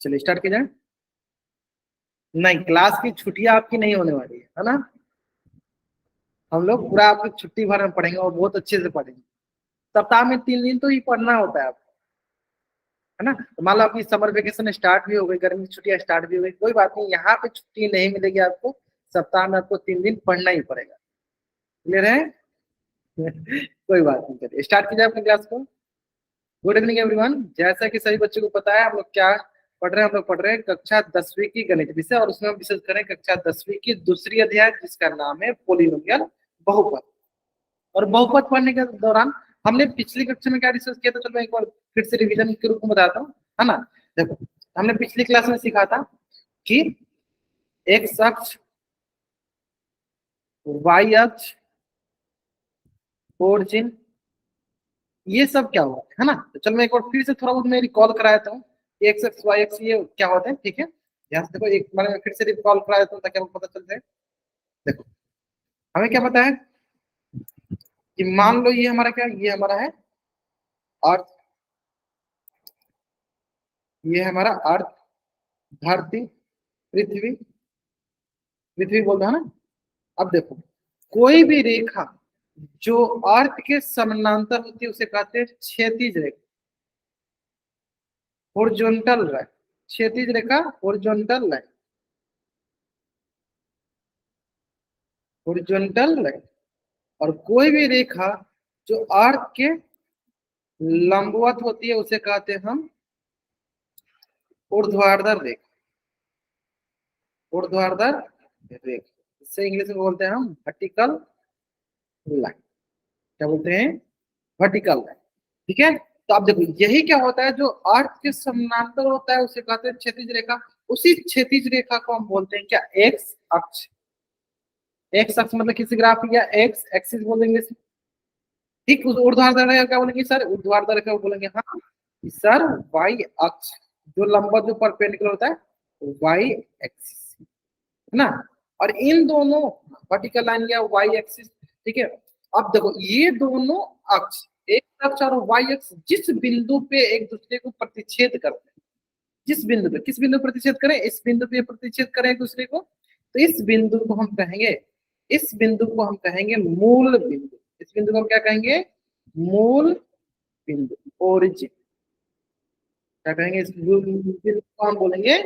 चलिए स्टार्ट किया जाए। नहीं, क्लास की छुट्टियां आपकी नहीं होने वाली है ना। हम लोग पूरा आपकी छुट्टी भर में पढ़ेंगे और बहुत अच्छे से पढ़ेंगे। सप्ताह में 3 दिन तो ही पढ़ना होता है आपको, है ना। तो मान लो आपकी समर वेकेशन स्टार्ट भी हो गई, गर्मी की छुट्टियां स्टार्ट भी हो गई, कोई बात नहीं, यहाँ पे छुट्टी नहीं मिलेगी आपको। सप्ताह में आपको 3 दिन पढ़ना ही पड़ेगा। क्लियर है? कोई बात नहीं, चलिए स्टार्ट कीजिए अपनी क्लास को। Good evening everyone. जैसा कि सभी बच्चों को पता है, हम लोग क्या पढ़ रहे हैं, हम लोग पढ़ रहे हैं कक्षा 10वीं की गणित विषय, और उसमें हम विशेष करें कक्षा 10वीं की दूसरी अध्याय जिसका नाम है पोलिनोमियल बहुपद। और बहुपद पढ़ने के दौरान हमने पिछली कक्षा में क्या डिस्कस किया था, चलो मैं एक बार फिर से रिवीजन के रूप में बताता हूँ, है ना। देखो, हमने पिछली क्लास में सीखा था कि एक्स अक्ष, वाई अक्ष, ओरिजिन, ये सब क्या होता है ना। तो चलो मैं एक बार फिर से थोड़ा बहुत मैं रिकॉल करा देता हूँ, एक्स एक्स वाई एक्स ये क्या होता है, ठीक है। यहाँ से देखो, एक बार मैं फिर से रिकॉल करा देता हूँ ताकि आपको पता चल जाए। देखो, हमें क्या पता है कि मान लो ये हमारा क्या, ये हमारा है अर्थ, ये हमारा अर्थ, धरती, पृथ्वी, पृथ्वी बोलते हैं ना। अब देखो, कोई भी रेखा जो अर्थ के समानांतर होती है उसे कहते हैं क्षैतिज रेखा, हॉरिजॉन्टल लाइन। क्षैतिज रेखा, हॉरिजॉन्टल लाइन, हॉरिजॉन्टल लाइन। और कोई भी रेखा जो अर्थ के लंबवत होती है उसे कहते हैं हम ऊर्ध्वाधर रेखा, ऊर्ध्वाधर रेखा। इसे इंग्लिश में बोलते हैं हम वर्टिकल लाइन। क्या बोलते हैं? Vertical line. ठीक है। तो आप देखो, यही क्या होता है, जो अर्थ के समानांतर होता है उसे कहते हैं क्षैतिज रेखा। उसी क्षैतिज रेखा को हम बोलते हैं क्या, एक्स अक्ष। एक्स अक्ष मतलब किसी ग्राफ या एक्स एक्सिस बोलेंगे, ठीक। उस ऊर्ध्वाधर रेखा क्या बोलेंगे सर? ऊर्ध्वाधर रेखा बोलेंगे हाँ सर। वाई अक्ष, जो लंबा जो परपेंडिकुलर होता है, वाई एक्सिस, है ना। और इन दोनों वर्टिकल लाइन या वाई एक्सिस, ठीक है। अब देखो, ये दोनों अक्ष, एक अक्ष और वाई अक्ष, जिस बिंदु पे एक दूसरे को प्रतिच्छेद करते हैं, जिस बिंदु पे, किस बिंदु प्रतिच्छेद करें, इस बिंदु पे प्रतिच्छेद करें एक दूसरे को, तो इस बिंदु को हम कहेंगे, इस बिंदु को हम कहेंगे मूल बिंदु। इस बिंदु को हम क्या कहेंगे? मूल बिंदु, ओरिजिन। क्या कहेंगे इस बिंदु को? हम बोलेंगे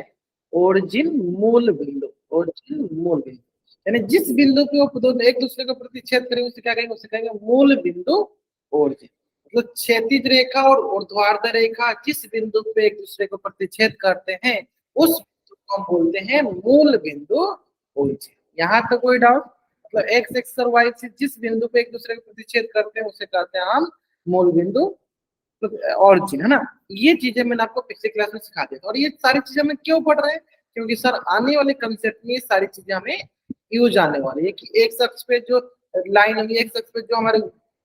ओरिजिन, मूल बिंदु, ओरिजिन मूल बिंदु। यानी जिस बिंदु पे वो दोनों एक दूसरे को प्रतिच्छेद करेंगे उसे क्या कहेंगे? उसे कहेंगे मूल बिंदु, ओरिजिन। मतलब क्षैतिज रेखा और ऊर्ध्वाधर रेखा जिस बिंदु पे एक दूसरे को प्रतिच्छेद करते हैं उस बिंदु को हम बोलते हैं मूल बिंदु, ओरिजिन। यहाँ तक कोई डाउट? मतलब एक्स एक्स और वाई से जिस बिंदु पे एक दूसरे को प्रतिच्छेद करते हैं उसे कहते हैं हम मूल बिंदु, ऑरिजिन, है ना। ये चीजें मैंने आपको पिछले क्लास में सिखा दी। और ये सारी चीजें हमें क्यों पढ़ रहे हैं? क्योंकि सर आने वाले कंसेप्ट में ये सारी चीजें हमें यूज आने वाली है, कि एक शख्स पे जो लाइन होगी, एक शख्स पे जो हमारे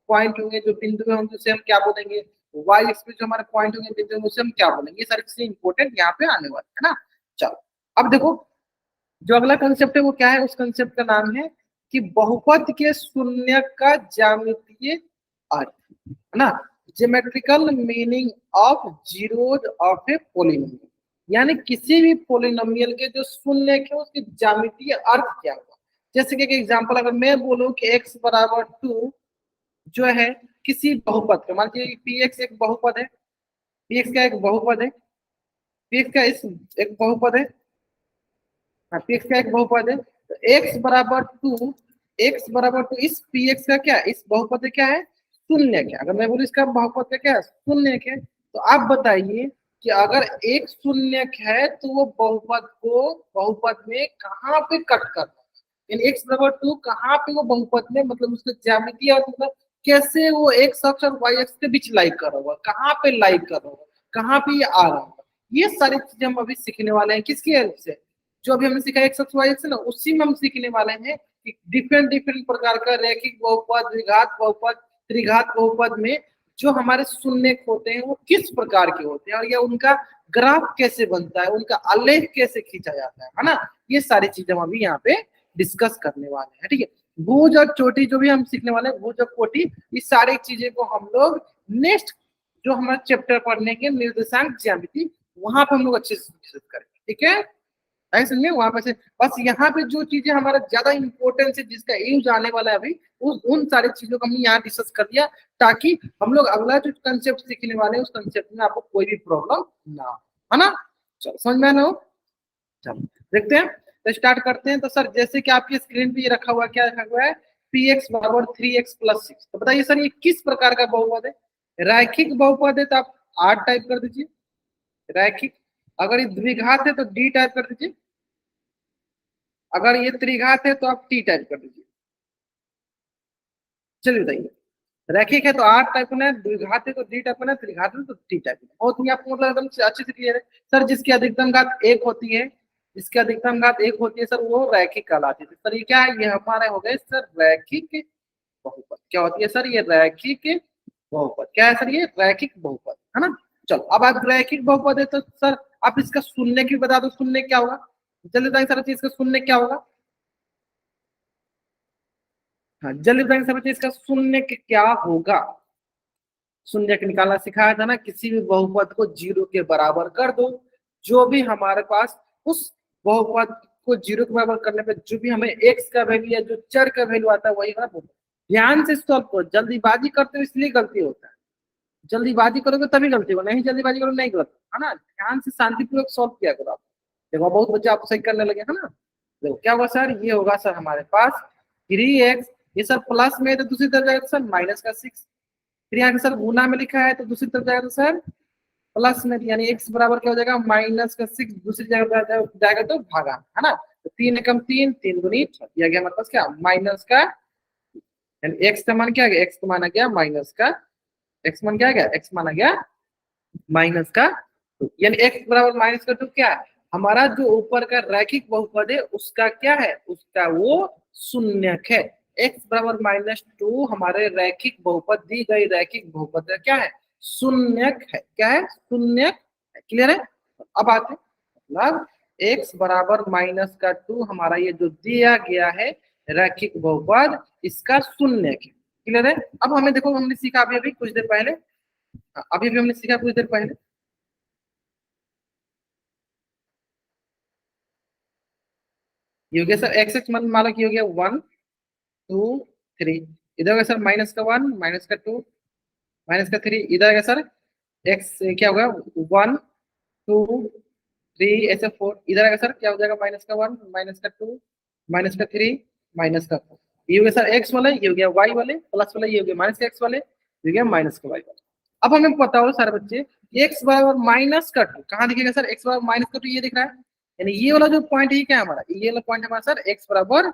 पॉइंट होंगे, जो बिंदु होंगे उसे हम क्या बोलेंगे, वाई एक्स पे जो हमारे पॉइंट होंगे, बिंदु होंगे, उसे हम क्या बोलेंगे। ये सारी चीजें इंपॉर्टेंट यहाँ पे आने वाली है ना। चलो, अब देखो, जो अगला कंसेप्ट है वो क्या है, उस कंसेप्ट का नाम है कि बहुपद के शून्य का ज्यामितीय अर्थ, है ना। Geometrical meaning of zeros of A polynomial, यानी किसी भी पोलिनोमियल के जो शून्य है उसके ज्यामितीय अर्थ क्या होगा। जैसे कि एक एग्जांपल, अगर मैं बोलूं कि x बराबर 2 जो है किसी बहुपद का, मान लीजिए पी एक्स एक बहुपद है, पी एक्स का एक बहुपद है, पी एक्स का इस एक बहुपद है, एक्स का एक बहुपद है। तो एक्स बराबर 2, एक्स बराबर 2 इस पी एक्स का क्या, इस बहुपद का क्या है, शून्य क्या। अगर मैं बोलूँ इसका बहुपद का क्या है, शून्य क्या। तो आप बताइए कि अगर एक शून्य है तो वो बहुपद को बहुपद में कहाँ पे कट कर, एक्स बराबर 2 कहाँ पे वो बहुपद में, मतलब उसका ज्यामितीय और मतलब कैसे वो एक्स अक्ष और वाई अक्ष के बीच लाइक कर रहा होगा, कहाँ पे लाइक कर रहा होगा, कहाँ पे ये आ रहा होगा। ये सारी चीजें हम अभी सीखने वाले हैं, किसकी हेल्प से? जो अभी हमने सीखा एक्स अक्ष वाई अक्ष ना, उसी में हम सीखने वाले हैं कि डिफरेंट डिफरेंट प्रकार का रैखिक बहुपद, द्विघात बहुपद, त्रिघात बहुपद में जो हमारे शून्य होते हैं वो किस प्रकार के होते हैं, और ये उनका ग्राफ कैसे बनता है, उनका आलेख कैसे खींचा जाता है ना। ये सारी चीजें हम अभी यहाँ पे डिस्कस करने वाले हैं, ठीक है। भुज और चोटी जो भी हम सीखने वाले हैं, भुज और कोटि, इस सारी चीजें को हम लोग नेक्स्ट जो हमारे चैप्टर पढ़ने के निर्देशांक ज्यामिति वहां पे हम लोग अच्छे से डिस्कस करेंगे, ठीक है, ऐसे समझे वहां पे से। बस यहाँ पे जो चीजें हमारा ज्यादा इंपॉर्टेंस है जिसका यूज आने वाला है अभी, उन सारी चीजों को हमने यहाँ डिस्कस कर दिया, ताकि हम लोग अगला जो कंसेप्ट सीखने वाले हैं उस कंसेप्ट में आपको कोई भी प्रॉब्लम ना हो, है ना। चलो समझ में आना हो, चलो देखते हैं, तो स्टार्ट करते हैं। तो सर जैसे कि आपकी स्क्रीन पे ये रखा हुआ है, क्या रखा हुआ है, पी एक्स बराबर 3x+6। तो बताइए सर ये किस प्रकार का बहुपद है, रैखिक बहुपद है तो आप R टाइप कर दीजिए, रैखिक। अगर ये द्विघात है तो D टाइप कर दीजिए, अगर ये त्रिघात है तो आप T टाइप कर दीजिए। चलिए बताइए, रैखिक है तो R टाइप करना है, द्विघात है तो D टाइप करना है, त्रिघात है तो T टाइप करना है। बहुत ही आपको मतलब एकदम अच्छे से क्लियर है। सर जिसकी अधिकतम घात 1 होती है, जिसकी अधिकतम घात 1 होती है सर वो रैखिक कहलाती है। सर ये क्या है, ये हमारे हो गए सर रैखिक बहुपद। क्या होती है सर, ये रैखिक बहुपद। क्या है सर, ये रैखिक बहुपद, है ना। चलो अब आप रैखिक बहुपद है तो सर आप इसका शून्य की बता दो, शून्य क्या होगा। जल्दी बताएंगे सर इसका शून्य क्या होगा। हाँ जल्दी बताएंगे सर इसका शून्य क्या होगा। शून्य निकालना सिखाया था ना, किसी भी बहुपद को 0 के बराबर कर दो, जो भी हमारे पास उस बहुपद को 0 के बराबर करने पे जो भी हमें x का वैल्यू या जो चर का वैल्यू आता है वही है ना बहुपद। ध्यान से सॉल्व करो, जल्दीबाजी करते हो इसलिए गलती होता है, जल्दीबाजी करोगे तभी गलती होगा, नहीं जल्दीबाजी करोगे नहीं गलती, है ना। ध्यान से शांतिपूर्वक सॉल्व किया करो आप। देखो बहुत बच्चे आपको सही करने लगे, है ना। देखो क्या होगा सर, ये होगा सर हमारे पास 3x, ये सर प्लस में है तो दूसरी तरफ जाएगा सर -6। फिर यहाँ सर गुना में लिखा है तो दूसरी तरफ जाएगा तो सर प्लस में, यानी x बराबर क्या हो जाएगा -6, दूसरी जगह जाएगा तो भागा, है ना। तो 3 एकम 3, 3 दूनी 6, दिया गया मतलब क्या माइनस का, यानी x का मान क्या आ गया, x का मान आ गया माइनस का, x मान क्या आ गया, x मान आ गया माइनस का 2, यानी x बराबर -2 क्या है हमारा जो ऊपर का रैखिक बहुपद है उसका क्या है, उसका वो शून्यक है। x बराबर -2 हमारे रैखिक बहुपद, दी गई रैखिक बहुपद का क्या है, शून्यक है। क्या है, शून्यक है। क्लियर है। अब आते हैं मतलब x बराबर -2 हमारा ये जो दिया गया है रैखिक बहुपद, इसका शून्यक है। क्लियर है। अब हमें देखो, हमने सीखा अभी अभी कुछ देर पहले, अभी भी हमने सीखा कुछ देर पहले, ये हो गया सर एक्स एक्स मान माना कि हो गया 1 2 3, इधर हो गया सर -1 -2 -3, इधर आ गया सर एक्स क्या होगा 1 2 3 ऐसे 4, इधर आ गया सर क्या हो जाएगा -1 -2 -3 -4, ये हो गया सर एक्स वाले, ये हो गया वाई वाले, प्लस वाले ये हो गया माइनस का एक्स वाले, ये हो गया माइनस का वाई वाले। अब हमें पता हो सारे बच्चे, एक्स बराबर -2 कहाँ दिखेगा सर, एक्स बराबर -2 ये दिख रहा है, यानी ये वाला जो पॉइंट है क्या है हमारा, ये वाला पॉइंट हमारा सर एक्स बराबर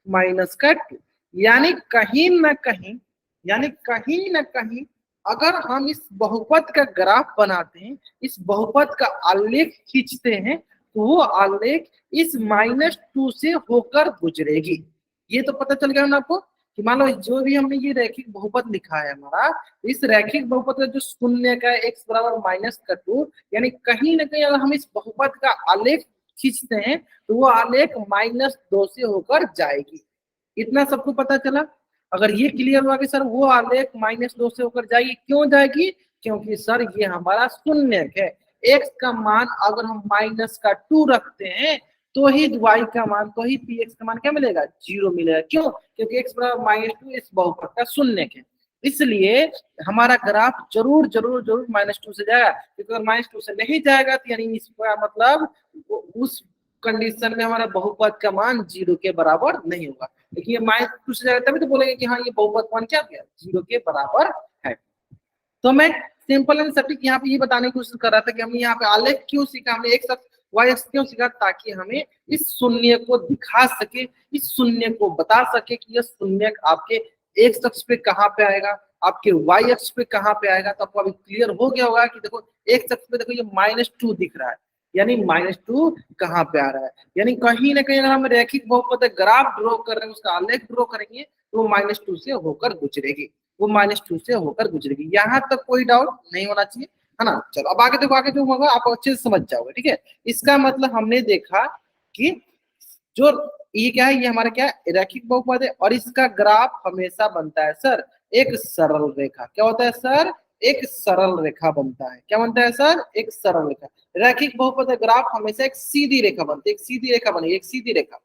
-2, यानी कहीं ना कहीं, यानी कहीं ना कहीं अगर हम इस बहुपद का ग्राफ बनाते हैं, इस बहुपद का आलेख खींचते हैं, तो वो आलेख इस -2 से होकर गुजरेगी। ये तो पता चल गया ना आपको, कि मान लो जो भी हमने ये रैखिक बहुपद लिखा है हमारा, इस रैखिक बहुपद का जो शून्य का x बराबर -2, यानी कहीं ना कहीं अगर हम इस बहुपद का आलेख खींचते हैं तो वो आलेख -2 से होकर जाएगी। इतना सबको पता चला। अगर ये क्लियर हुआ कि सर वो आलेख -2 से होकर जाएगी, क्यों जाएगी, क्योंकि सर ये हमारा शून्य है। x का मान अगर हम -2 रखते हैं तो ही y का मान, तो ही px का मान क्या मिलेगा, 0 मिलेगा। क्यों, क्योंकि x बराबर -2 इस बहुपद का शून्य है, इसलिए हमारा ग्राफ जरूर जरूर जरूर -2 से जाएगा। क्योंकि अगर -2 से नहीं जाएगा तो यानी इसका मतलब उस कंडीशन में हमारा बहुपद का मान 0 के बराबर नहीं होगा। लेकिन ये -2 से जाएगा तभी तो बोलेंगे कि हाँ ये बहुपद मान क्या गया, 0 के बराबर है। तो मैं सिंपल एंड सटीक यहाँ पे ये बताने की कोशिश कर रहा था कि हमने यहाँ पे आलेख क्यों सीखा, हमने एक साथ वाई एक्स क्यों सीखा, ताकि हमें इस शून्य को दिखा सके, इस शून्य को बता सके कि यह शून्य आपके एक्स अक्ष पे कहाँ पे आएगा, आपके वाई अक्ष पे कहाँ पे आएगा। तो आपको अभी क्लियर हो गया होगा कि देखो एक्स अक्ष पे देखो ये -2 दिख रहा है, यानी -2 कहाँ पे आ रहा है, यानी कहीं ना कहीं अगर हम रैखिक बहुपद ग्राफ ड्रॉ कर रहे हैं, उसका आलेख ड्रॉ करेंगे तो वो -2 से होकर गुजरेगी, वो -2 से होकर गुजरेगी। यहाँ तक कोई डाउट नहीं होना चाहिए, है ना। चलो अब आगे देखो, आगे जो होगा आप अच्छे से समझ जाओगे, ठीक है। इसका मतलब हमने देखा कि जो ये क्या है, ये हमारा क्या है, रैखिक बहुपद है, और इसका ग्राफ हमेशा बनता है सर एक सरल रेखा। क्या होता है सर, एक सरल रेखा बनता है। क्या बनता है सर? एक सरल रेखा। रैखिक बहुपद ग्राफ हमेशा एक सीधी रेखा बनती है, एक सीधी रेखा बनेगी, एक सीधी रेखा,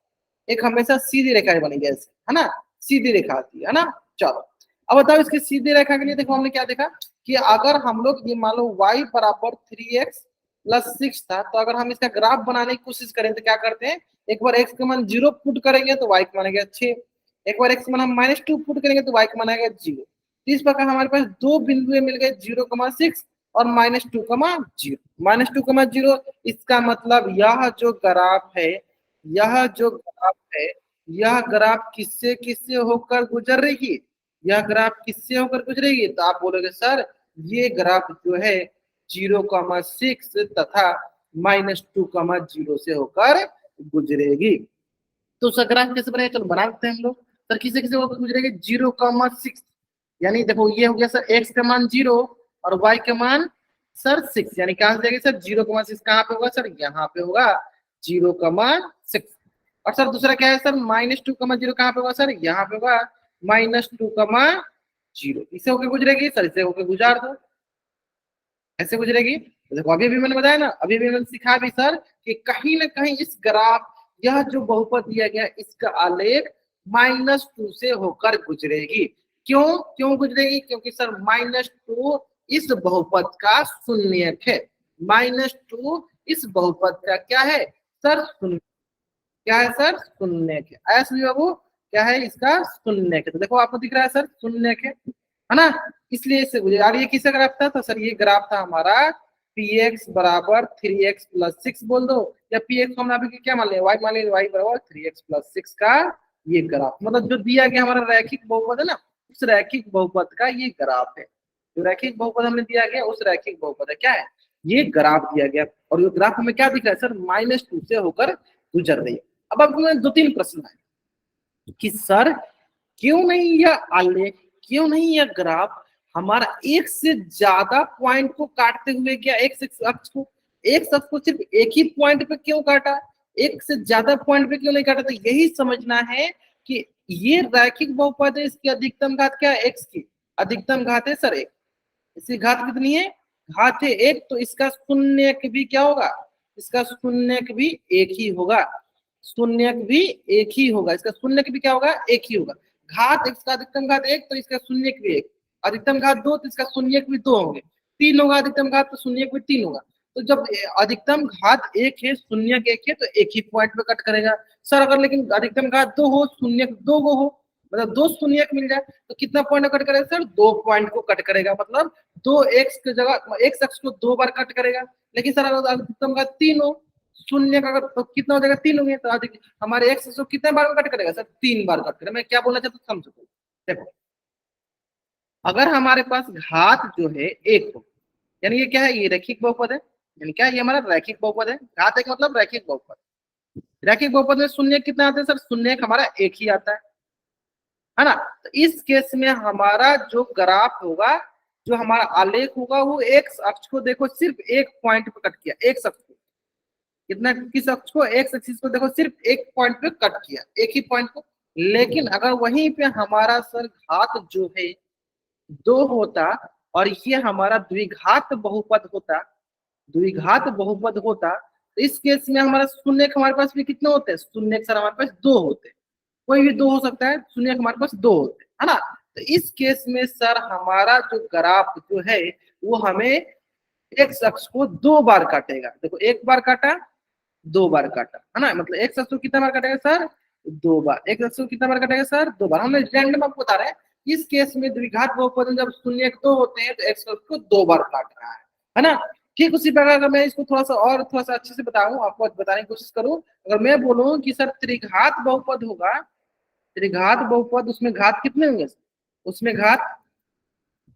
एक हमेशा सीधी रेखा बनेगी ऐसे, है ना, सीधी रेखा आती है ना। चलो अब बताओ इसकी सीधी रेखा के लिए देखो हमने क्या देखा कि अगर हम लोग ये मान लो y बराबर 3x+6 था, तो अगर हम इसका ग्राफ बनाने की कोशिश करें तो क्या करते हैं, एक बार x का मान 0 पुट करेंगे तो y का मान आएगा 6, एक बार x का मान हम -2 पुट करेंगे तो y का मान आएगा 0। इस प्रकार हमारे पास दो बिंदु मिल गए 0,6 और -2,0। -2,0 इसका मतलब यह जो ग्राफ है, यह जो ग्राफ है, यह ग्राफ किससे किससे होकर गुजर रही है, यह ग्राफ किससे होकर गुजरेगी, तो आप बोलोगे सर ये ग्राफ जो है 0,6 तथा -2,0 से होकर गुजरेगी। तो उसका ग्राफ कैसे बनेगा, चलो बना देते हैं हम लोग। सर किसे किसे होकर गुजरेगी, 0,6, यानी देखो ये हो गया सर x का मान 0 और y का मान सर 6, यानी कहां से जाएगी सर 0,6 कहां पे होगा सर, यहाँ पे होगा 0,6। और सर दूसरा क्या है सर, -2,0 कहां पे होगा सर, यहाँ पे होगा -2,0। इसे होकर गुजरेगी सर, इसे होकर गुजार दो, ऐसे गुजरेगी। तो देखो अभी भी मैंने बताया ना, अभी भी मैंने सिखा भी सर कि कहीं ना कहीं इस ग्राफ, यह जो बहुपद दिया गया इसका आलेख -2 से होकर गुजरेगी। क्यों क्यों गुजरेगी, क्योंकि सर -2 इस बहुपद का शून्यक है, -2 इस बहुपद का क्या है सर, शून्य, क्या है सर, शून्यक है। ऐसे बाबू क्या है इसका शून्यक है। तो देखो आपको दिख रहा है सर शून्यक है ना, इसलिए इससे गुजर। और ये किसका ग्राफ था, तो सर ये ग्राफ था हमारा px बराबर 3x+6 बोल दो, या px को हम अभी क्या मान लिया, y मान लिया, y बराबर 3x+6 का ये ग्राफ, मतलब जो दिया गया हमारा रैखिक बहुपद है ना, उस रैखिक बहुपद का ये ग्राफ है। जो रैखिक बहुपद हमने दिया गया उस रैखिक बहुपद है, क्या है ये ग्राफ दिया गया। और ये ग्राफ में क्या दिख रहा है सर, -2 से होकर गुजर रही है। अब आपको 2-3 प्रश्न आए कि सर क्यों नहीं यह आलेख, क्यों नहीं यह ग्राफ हमारा एक से ज्यादा पॉइंट को काटते हुए, क्या एक अक्ष को, एक अक्ष को सिर्फ एक ही पॉइंट पे क्यों काटा, एक से ज्यादा पॉइंट पे क्यों नहीं काटा। तो यही समझना है कि ये रैखिक बहुपद है, इसकी अधिकतम घात क्या है, एक्स की अधिकतम घात है सर 1, इसकी घात कितनी है, घात है 1, तो इसका शून्यक भी क्या होगा, इसका शून्यक भी 1 ही होगा, शून्यक भी 1 ही होगा, इसका शून्यक भी क्या होगा, 1 ही होगा। घात इसका अधिकतम घात 1 तो इसका शून्यक भी 1, अधिकतम घात 2 तो इसका शून्यक भी 2 होंगे, 3 होगा अधिकतम घात तो शून्यक भी 3 होगा। तो जब अधिकतम घात 1 है शून्यक 1 है तो एक ही पॉइंट पे कट करेगा सर। अगर लेकिन अधिकतम घात 2 हो शून्यक 2 हो, मतलब 2 शून्यक मिल जाए तो कितना पॉइंट कट करेगा सर, 2 पॉइंट को कट करेगा, मतलब 2x की जगह x अक्ष को 2 बार कट करेगा। लेकिन सर अगर अधिकतम घात 3 हो, शून्य का अगर तो कितना हो जाएगा, 3 होंगे, तो अधिक हमारे x को कितने बार कट करेगा सर, 3 बार कट करेगा। मैं क्या बोलना चाहता हूँ समझो। देखो अगर हमारे पास घात जो है 1 हो, यानी ये क्या है, ये रैखिक बहुपद है, यानी क्या ये हमारा रैखिक बहुपद है, घात 1 मतलब रैखिक बहुपद। रैखिक बहुपद में शून्य कितना आता है सर, शून्य हमारा 1 ही आता है ना। तो इस केस में हमारा जो ग्राफ होगा, जो हमारा आलेख होगा, वो एक्स अक्ष को देखो सिर्फ एक पॉइंट पे कट किया, एक्स अक्ष को कितना, किस अक्ष को, एक्स एक्सिस को देखो सिर्फ एक पॉइंट पे कट किया, एक ही पॉइंट को। लेकिन अगर वहीं पे हमारा सर घात जो है 2 होता और ये हमारा द्विघात बहुपद होता, द्विघात बहुपद होता, तो इस केस में हमारा शून्य हमारे पास भी कितने होते हैं, शून्य सर हमारे पास 2 होते हैं, कोई भी 2 हो सकता है, शून्य हमारे पास 2 होते हैं, है ना। तो इस केस में सर हमारा जो ग्राफ जो है वो हमें एक्स अक्ष को 2 बार काटेगा। देखो 1 बार काटा, 2 बार काटा, है ना, मतलब एक्स अक्ष को कितना बार काटेगा सर, 2 बार। एक्स अक्ष को कितना बार काटेगा सर, 2 बार। हमने रैंडम आपको बता रहे हैं इस केस में द्विघात बहुपद जब शून्य 2 होते हैं तो एक्स अक्ष को 2 बार काट रहा है ना। ठीक उसी प्रकार अगर मैं इसको थोड़ा सा अच्छे से बताऊं, आपको बताने की कोशिश करूं, अगर मैं बोलूं कि सर त्रिघात बहुपद होगा, त्रिघात बहुपद, उसमें घात कितने होंगे, उसमें घात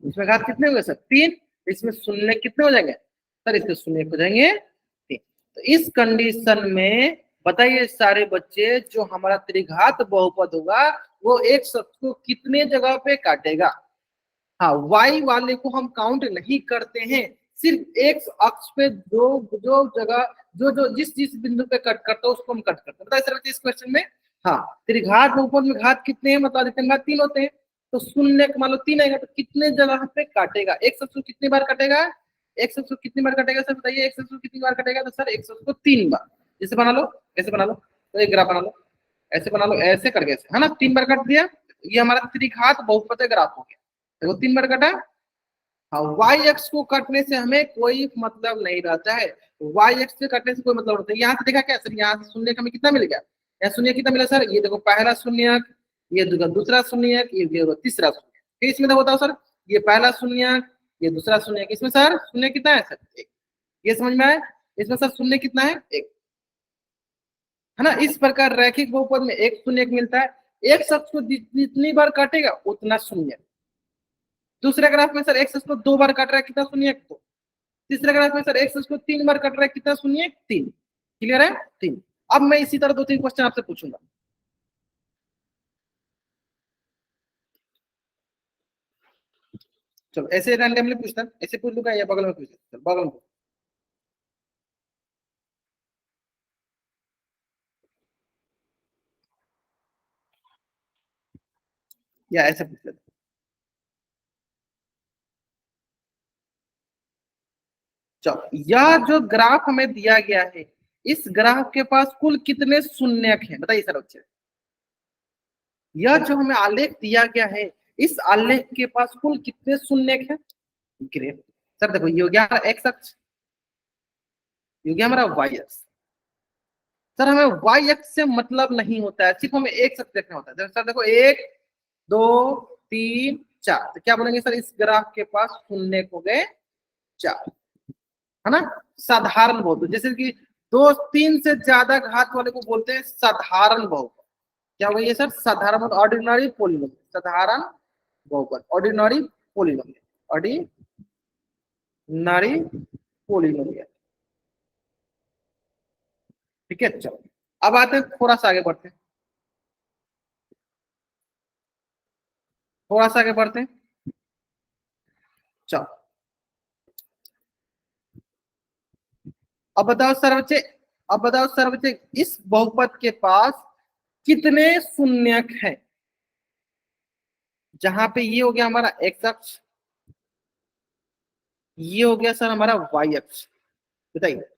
कितने होंगे सर, 3, इसमें शून्य कितने हो जाएंगे सर, इसके शून्य हो जाएंगे 3। तो इस कंडीशन में बताइए सारे बच्चे, जो हमारा त्रिघात बहुपद होगा वो एक शब्द को कितने जगह पे काटेगा। हाँ, वाई वाले को हम काउंट नहीं करते हैं, सिर्फ एक्स अक्ष पे जो जगह जो जिस बिंदु पे कट करता है उसको हम कट करते हैं। बताइए सर इस क्वेश्चन में। हाँ, त्रिघात बहुपद में घात कितने हैं, मतलब अधिकतम घात 3 होते हैं, तो शून्य मान लो 3 आएगा तो कितने जगह पे काटेगा, एक शख्स को कितनी बार काटेगा, एक शख्स को कितनी बार काटेगा सर बताइए, एक शख्स को कितनी बार काटेगा, तो सर एक शख्स को 3 बार। जैसे बना लो, ऐसे बना लो, तो एक ग्राफ बना लो, ऐसे बना लो, ऐसे करके ऐसे, है ना, 3 बार काट दिया, ये हमारा त्रिघात बहुपद ग्राफ हो गया। देखो 3 बार काटा। हाँ, वाई एक्स को काटने से हमें कोई मतलब नहीं रहता है, वाई एक्स से काटने से कोई मतलब नहीं। यहाँ से देखा क्या सर, यहाँ से शून्य हमें कितना मिल गया, यहाँ शून्य कितना मिला सर, ये देखो पहला शून्य, ये दूसरा शून्य, ये तीसरा शून्य। फिर इसमें देखो बताओ सर, ये पहला शून्य, ये दूसरा शून्य, इसमें सर शून्य कितना है सर, एक। ये समझ में आया, इसमें सर शून्य कितना है, एक, है ना। इस प्रकार रैखिक बहुपद में एक शून्य एक मिलता है, एक शख्स को जितनी बार काटेगा उतना शून्य। दूसरे ग्राफ में सर एक शख्स को 2 बार काट रहा है, कितना शून्य, तो तीसरे ग्राफ में सर एक शख्स को 3 बार काट रहा है, कितना शून्य, 3। क्लियर है, 3। अब मैं इसी तरह 2-3 क्वेश्चन आपसे पूछूंगा। चलो ऐसे रैंडमली पूछता, ऐसे पूछ लूंगा या बगल में पूछ, बगल में, या ऐसे पूछ लेते। चलो, यह जो ग्राफ हमें दिया गया है, इस ग्राफ के पास कुल कितने शून्यक हैं बताइए सर बच्चे। यह जो हमें आलेख दिया गया है, इस आलेख के पास कुल कितने शून्यक हैं। ग्रेट सर, देखो ये हो गया एक्स अक्ष, ये हो गया हमारा वाई अक्ष। सर हमें वाई अक्ष से मतलब नहीं होता है, सिर्फ हमें एक अक्ष देखना होता है। सर देखो 1 2 3 4, तो क्या बोलेंगे सर, इस ग्राफ के पास शून्य हो गए 4, है ना। साधारण बहुपद, जैसे कि 2-3 से ज्यादा घात वाले को बोलते हैं साधारण बहुपद। क्या होगा ये सर, साधारण ऑर्डिनरी पोलिनोमियल, साधारण बहुपद, ऑर्डिनरी पोलिनोमियल, ऑर्डिनरी पोलिनोमियल। ठीक है, चलो अब आते हैं, थोड़ा सा आगे बढ़ते हैं, थोड़ा सा आगे बढ़ते हैं। चलो अब बताओ सर बच्चे, अब बताओ सर बच्चे, इस बहुपद के पास कितने शून्यक हैं। जहां पे ये हो गया हमारा एक्स अक्ष, ये हो गया सर हमारा वाई अक्ष, बताइए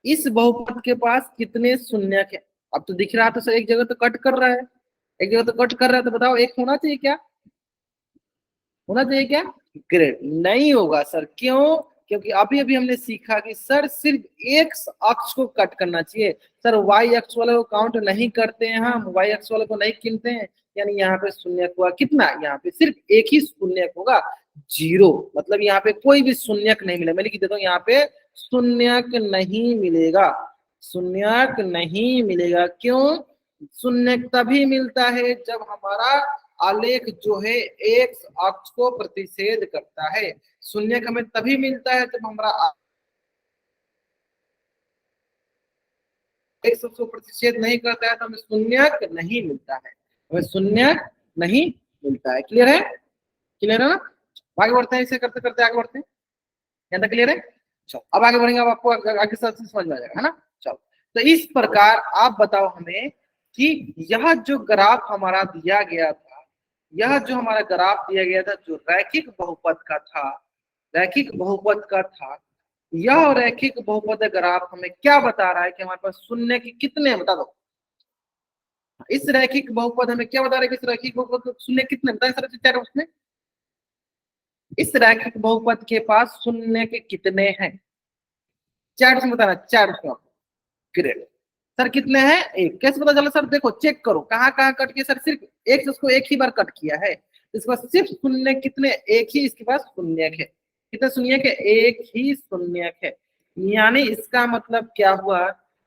इस बहुपद के पास कितने शून्यक है। अब तो दिख रहा था सर, एक जगह तो कट कर रहा है, एक जगह तो कट कर रहा है, तो बताओ एक होना चाहिए क्या, होना चाहिए क्या, ग्रेट नहीं होगा सर, क्यों, क्योंकि अभी अभी हमने सीखा कि सर सिर्फ एक अक्ष को कट करना चाहिए। सर वाई अक्ष वाले को काउंट नहीं करते हैं, हम वाई अक्ष वाले को नहीं गिनते हैं, यानी यहाँ पे शून्य हुआ कितना, यहाँ पे सिर्फ एक ही शून्य होगा, 0। मतलब यहाँ पे कोई भी शून्यक नहीं मिलेगा, मैं लिख देता हूँ यहाँ पे शून्यक नहीं मिलेगा, शून्यक नहीं मिलेगा। क्यों, शून्यक तभी मिलता है जब हमारा आलेख जो है एक अक्ष को प्रतिच्छेद करता है। शून्यक हमें तभी मिलता है जब हमारा एक अक्ष को प्रतिच्छेद नहीं करता है, तो हमें शून्यक नहीं मिलता है, हमें शून्यक नहीं मिलता है। क्लियर है, क्लियर है ना। आगे बढ़ते हैं, इसे करते करते आगे बढ़ते हैं, यहाँ तक क्लियर है। चलो अब आगे बढ़ेंगे, अब आपको आगे साथ समझ में आ जाएगा, है ना। चलो तो इस प्रकार आप बताओ हमें कि यह जो ग्राफ हमारा दिया गया था, यह जो हमारा ग्राफ दिया गया था जो रैखिक बहुपद का था, रैखिक बहुपद का था, यह रैखिक बहुपद ग्राफ हमें क्या बता रहा है कि हमारे पास शून्य के कितने, बता दो। इस रैखिक बहुपद हमें क्या बता रहा है कि इस रैखिक बहुपद शून्य कितने, बताएं सर चार उसमें, इस रैखिक बहुपद के पास शून्य के कितने हैं, चार में बताना, चार में। ग्रेट सर, कितने हैं, एक। कैसे पता चला सर, देखो चेक करो कहाँ कहाँ कट किया सर, सिर्फ एक से उसको एक ही बार कट किया है, इसके पास सिर्फ शून्य कितने, एक ही इसके पास शून्य है, कितने शून्य है, एक ही शून्य है। यानी इसका मतलब क्या हुआ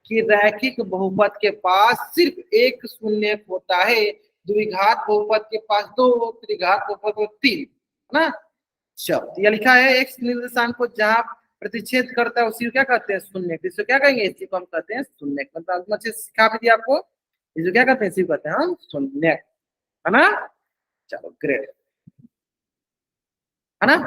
कि रैखिक बहुपद के पास सिर्फ एक शून्य होता है, द्विघात बहुपद के पास 2, त्रिघात बहुपद को 3, है ना। चलो यह लिखा है एक निर्देशांक को जहां प्रतिच्छेद करता है उसी को क्या कहते हैं, शून्य। इसको क्या कहेंगे, इसी को हम कहते हैं शून्य। मतलब अच्छे से सिखा भी दिया आपको, इसको क्या कहते हैं, इसी को कहते हैं हम शून्य, है ना। चलो ग्रेट, है ना।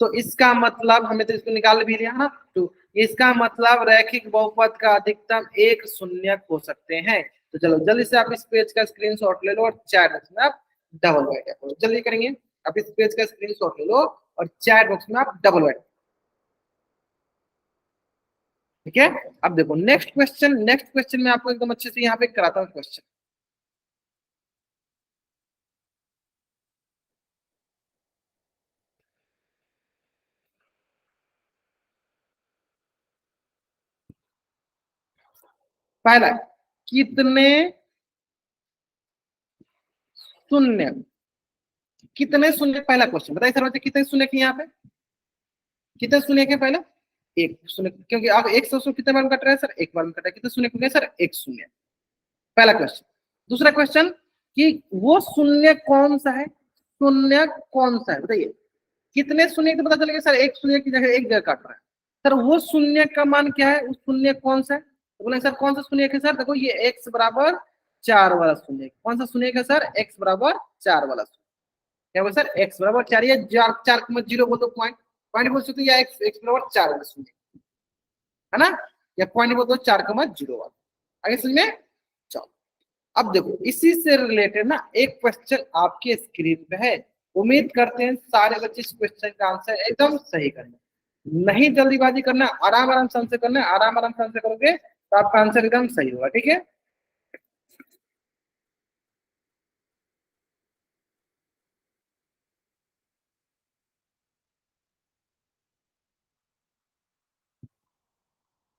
तो इसका मतलब हमने तो इसको निकाल भी लिया, है ना। तो इसका मतलब रैखिक बहुपद का अधिकतम एक शून्यक हो सकते हैं। तो चलो जल्दी से आप इस पेज का स्क्रीनशॉट ले लो और चैट में आप डबल बाइट करो, जल्दी करेंगे। आप इस पेज का स्क्रीनशॉट ले लो और चैट बॉक्स में आप डबल राइट। ठीक है, अब देखो नेक्स्ट क्वेश्चन में आपको एकदम अच्छे से यहाँ पे कराता हूँ क्वेश्चन। पहला, कितने शून्य, कितने शून्य, पहला क्वेश्चन बताइए सर बच्चे, कितने शून्य के यहाँ पे, कितने शून्य के पहले, एक शून्य, क्योंकि आप एक सौ कितने बार में कट रहा है सर, एक बार में कटा है, कितने शून्य हो गए सर, एक शून्य, पहला क्वेश्चन। दूसरा क्वेश्चन कि वो शून्य कौन सा है, शून्य कौन सा है बताइए, कितने शून्य तो पता चलेगा सर, एक शून्य की जगह एक जगह काट रहा है, सर वो शून्य का मान क्या है, उस शून्य कौन सा है, तो बोले सर कौन सा शून्य है सर, देखो ये एक्स बराबर 4 वाला शून्य, कौन सा शून्य है सर, एक्स बराबर 4 वाला शून्य, क्या बोले सर एक्स बराबर 4, या 4,0 बोल दो, पॉइंट पॉइंट बोल सकते, या एक्स बराबर 4 वाला शून्य, है ना, या पॉइंट बोल दो 4,0 वाला, आगे समझ में। चलो अब देखो इसी से रिलेटेड ना एक क्वेश्चन आपके स्क्रीन पे है, उम्मीद करते हैं सारे बच्चे इस क्वेश्चन का आंसर एकदम सही करेंगे, नहीं जल्दीबाजी करना, आराम आराम से आंसर करना, आराम आराम से आंसर करोगे तो आपका आंसर एकदम सही होगा, ठीक है।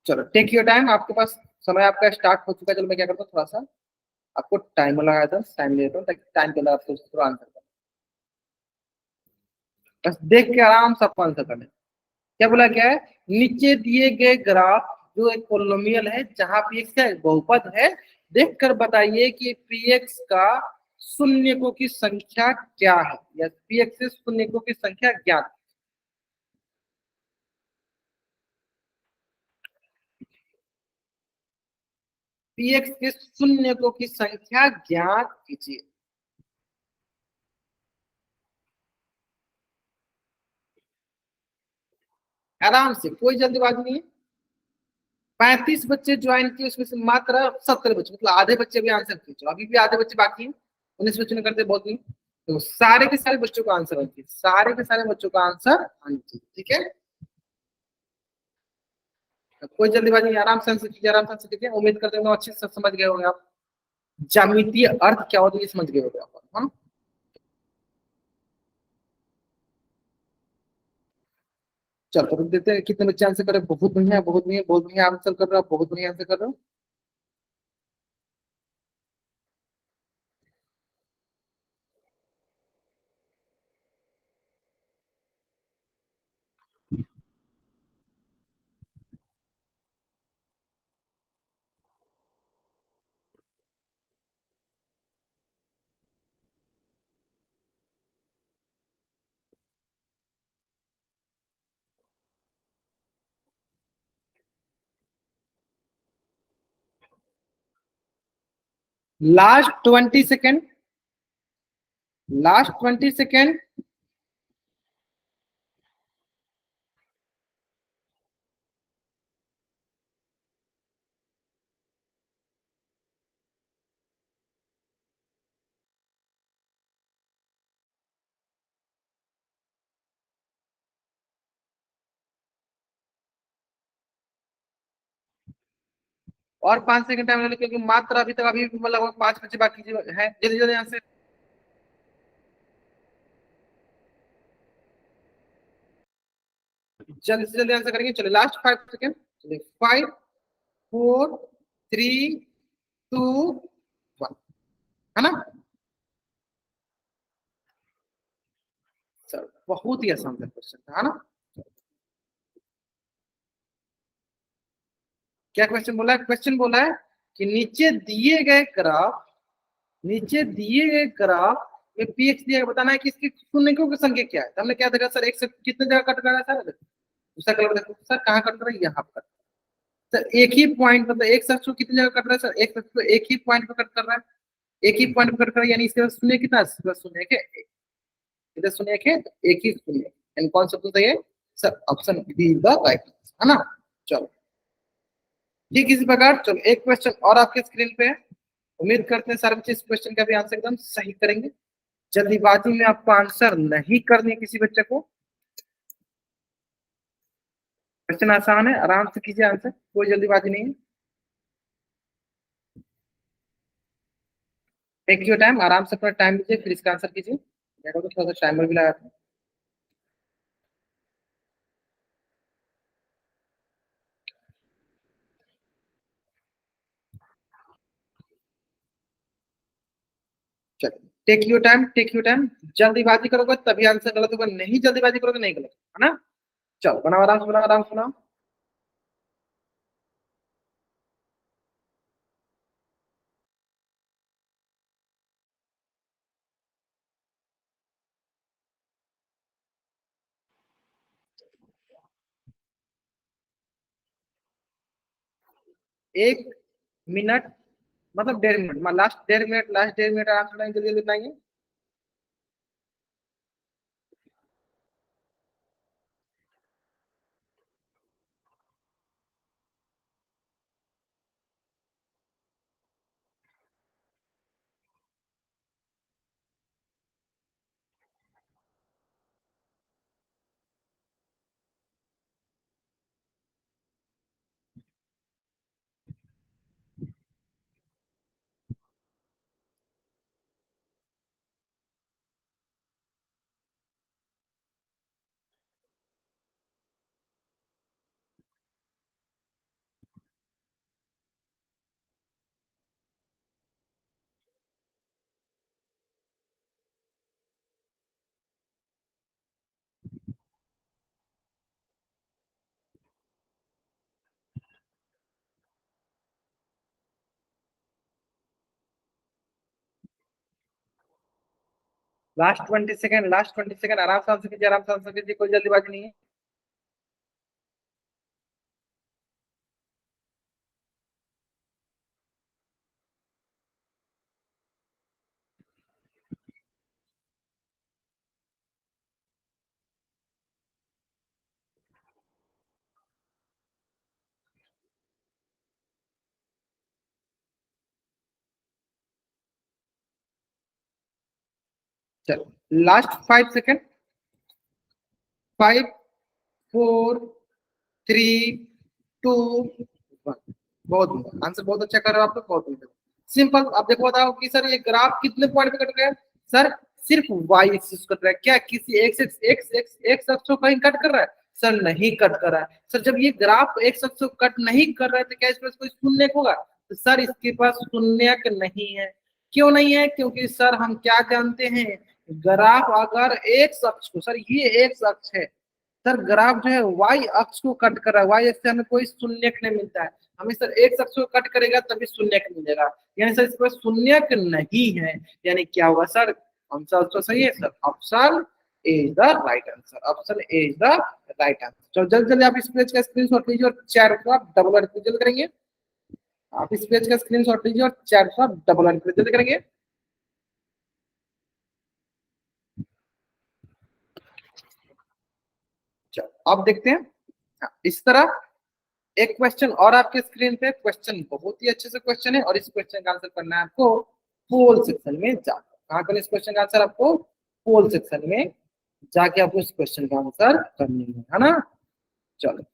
चलो टेक योर टाइम, आपके पास समय आपका स्टार्ट हो चुका है, चलो मैं क्या करता हूँ, थोड़ा सा आपको टाइमर लगाया था, टाइम देता हूँ ताकि टाइम के अंदर आपको थोड़ा आंसर कर, बस देख के आराम से आपको आंसर करना है। क्या बोला क्या है, नीचे दिए गए ग्राफ जो एक पोलिनोमियल है जहां पी एक्स का एक बहुपद है, देखकर बताइए कि पी एक्स का शून्यकों की संख्या क्या है, या पी एक्स से शून्यकों की संख्या ज्ञात, पी एक्स के शून्यकों की संख्या ज्ञात कीजिए। आराम से, कोई जल्दीबाजी नहीं है, 35 बच्चे ज्वाइन किए, उसमें से मात्र 70 बच्चे, मतलब आधे बच्चे भी आंसर किए, चलो अभी भी आधे बच्चे बाकी हैं, 19 बच्चों ने करते बहुत नहीं, तो सारे के सारे बच्चों का आंसर आना चाहिए, सारे के सारे बच्चों का आंसर आना चाहिए, ठीक है। कोई जल्दीबाजी नहीं, आराम से आंसर कीजिए, आराम से आंसर कीजिए, उम्मीद करते हैं अच्छे से समझ गए होंगे आप, ज्यामितीय अर्थ क्या होता है ये समझ गए होंगे आप, हाँ। चलो तो देते हैं कितने बच्चे आंसर कर रहे हैं, बहुत बढ़िया बहुत बढ़िया बहुत बढ़िया आंसर कर रहे हो, बहुत बढ़िया आंसर कर रहे हो। Last 20 second, last 20 second. और 5 सेकंड टाइम ले लो, क्योंकि मात्र अभी तक अभी मतलब 5 बच्चे बाकी है, जल्दी जल्दी आंसर, जल्दी से जल्दी आंसर करेंगे, चलिए लास्ट 5 सेकंड, चलिए 5 4 3 2 1, है ना। सर बहुत ही आसान था क्वेश्चन, है ना। क्या क्वेश्चन बोला है, क्वेश्चन बोला है कि नीचे दिए गए ग्राफ, नीचे दिए गए ग्राफ में पी एक्स दिया है, बताना है कि इसकी शून्यकों की संख्या क्या है, तो हमने क्या देखा सर, एक से कितने जगह कट रहा है सर, दूसरा कलर देखो सर, कहाँ कट रहा है, यहाँ पर सर, एक ही पॉइंट, मतलब एक शख्स को कितनी जगह कट रहा है सर, एक शख्स को एक ही पॉइंट पर कट कर रहा है, एक ही पॉइंट पर कट कर रहा है, यानी इसके पास शून्य कितना है, शून्य के इधर शून्य के, तो एक ही शून्य, यानी कौन सा सही है sir, option be the right, है ना। चलो ठीक इसी प्रकार, चलो एक क्वेश्चन और आपके स्क्रीन पे है, उम्मीद करते हैं सारे बच्चे इस क्वेश्चन का भी आंसर एकदम सही करेंगे। जल्दीबाजी में आपको आंसर नहीं करनी है किसी बच्चे को। क्वेश्चन आसान है, आराम से कीजिए आंसर, कोई जल्दीबाजी नहीं है। टेक योर टाइम, आराम से अपना टाइम लीजिए, फिर इसका आंसर कीजिए। देखो तो थोड़ा सा टाइमर भी लगा था। चलो, take your time, take your time. जल्दीबाजी करोगे तभी आंसर गलत होगा, नहीं जल्दीबाजी करोगे नहीं गलत, है ना। चलो बनाओ, आराम से बनाओ, आराम से बनाओ। 1 मिनट, मतलब 1.5 minute, last 1.5 minute, last 1.5 minute आराम से बनाएंगे, जल्दी जल्दी बनाएंगे। लास्ट 20 सेकंड, लास्ट 20 सेकंड, आराम से आंसर कीजिए, आराम से आंसर कीजिए, कोई जल्दीबाजी नहीं है। चलो, लास्ट 5 सेकंड। 5, 4, 3, 2, 1। बहुत आंसर बहुत अच्छा कर रहे हो आप लोग, बहुत सिंपल। आप देखो बताओ कि सर ये ग्राफ कितने पॉइंट पे कट गया। सर सिर्फ वाई एक्सिस कट रहा है, क्या किसी x x x x x अक्ष को कहीं कट कर रहा है? सर नहीं कट कर रहा है। सर जब ये ग्राफ एक्स अक्ष को कट नहीं कर रहा है तो क्या इस पर कोई शून्य होगा? तो सर इसके पास शून्यक नहीं है। क्यों नहीं है? क्योंकि सर हम क्या जानते हैं, ग्राफ अगर एक अक्ष को, सर ये एक अक्ष है, सर ग्राफ जो है वाई अक्ष को कट कर रहा है, वाई अक्ष से हमें कोई शून्यक नहीं मिलता है। हमें सर एक अक्ष को कट करेगा तभी शून्यक मिलेगा, यानी सर इसमें शून्यक नहीं है। यानी क्या होगा सर, आंसर तो सही है sir, option A is the right answer, option A is the right answer. चलो जल्दी जल्दी आप इस पेज का स्क्रीनशॉट लीजिए और चैट को आप डबल वर्ड जल्दी करेंगे। आप इस पेज का स्क्रीनशॉट लीजिए और चैट को आप डबल वर्ड जल्दी करेंगे। चलो अब देखते हैं। हाँ, इस तरह एक क्वेश्चन और आपके स्क्रीन पे, क्वेश्चन बहुत ही अच्छे से क्वेश्चन है, और इस क्वेश्चन का आंसर करना है आपको पोल सेक्शन में जाकर। कहाँ करना इस क्वेश्चन का आंसर आपको? पोल सेक्शन में जाके आपको इस क्वेश्चन का आंसर करनी है ना। चलो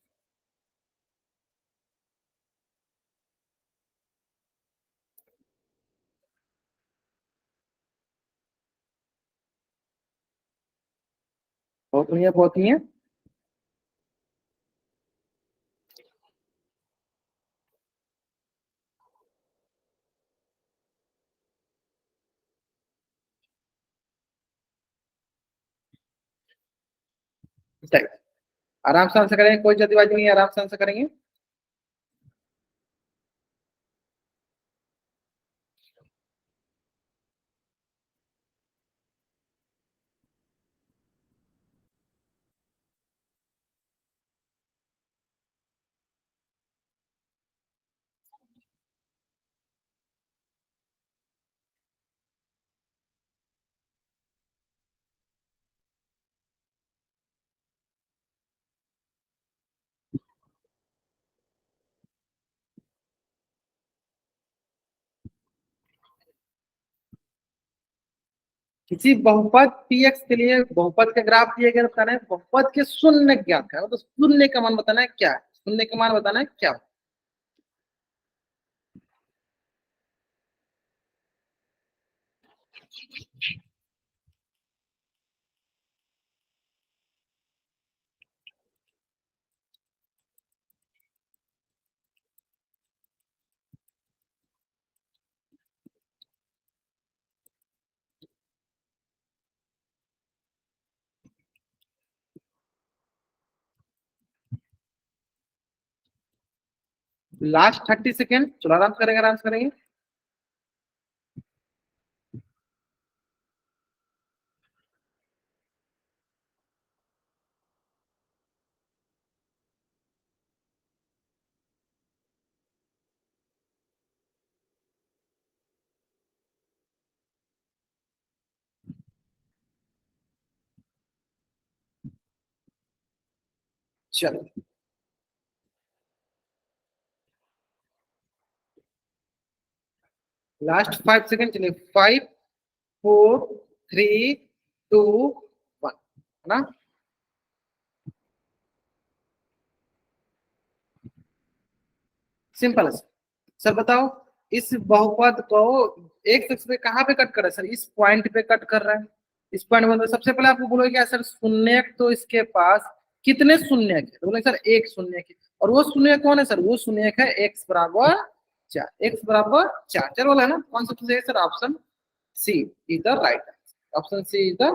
बहुत नहीं है, बहुत नहीं है। सही, आराम से आंसर करेंगे, कोई जल्दीबाजी नहीं है, आराम से आंसर करेंगे। किसी बहुपद px के लिए बहुपद का ग्राफ दिया गया, बताना है बहुपद के शून्य ज्ञात है, तो शून्य का मान बताना है क्या है, शून्य का मान बताना है क्या। लास्ट 30 सेकेंड, चलो आराम से करेंगे, आराम से करेंगे। चलो लास्ट 5 सेकेंड, चलिए 5 4 3 2 1, है ना। सिंपल है सर, बताओ इस बहुपद को एक शख्स पे कहाँ पे कट कर रहा है सर, इस पॉइंट पे कट कर रहा है। इस पॉइंट में सबसे पहले आपको बोलोगे क्या सर, शून्य तो इसके पास कितने शून्य है, तो बोले सर एक शून्य की, और वो शून्य कौन है सर, वो शून्य है एक्स बराबर 4, एक्स बराबर 4, 4 वाला है ना। कौन सा सही है sir, option C is the right answer, option C is the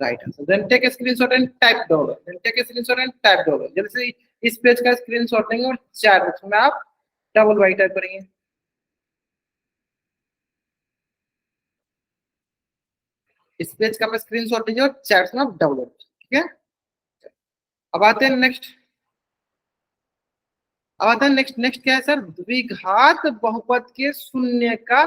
right answer. Then take a screenshot and type down, then take a screenshot and type down, जैसे इस पेज का स्क्रीनशॉट लेंगे और चैट बॉक्स में आप double Y type करेंगे। इस page का मैं स्क्रीनशॉट लीजिए और चैट में आप डाउनलोड, ठीक है। अब आते हैं नेक्स्ट, अब आता है नेक्स्ट, नेक्स्ट क्या है सर, द्विघात बहुपद के शून्य का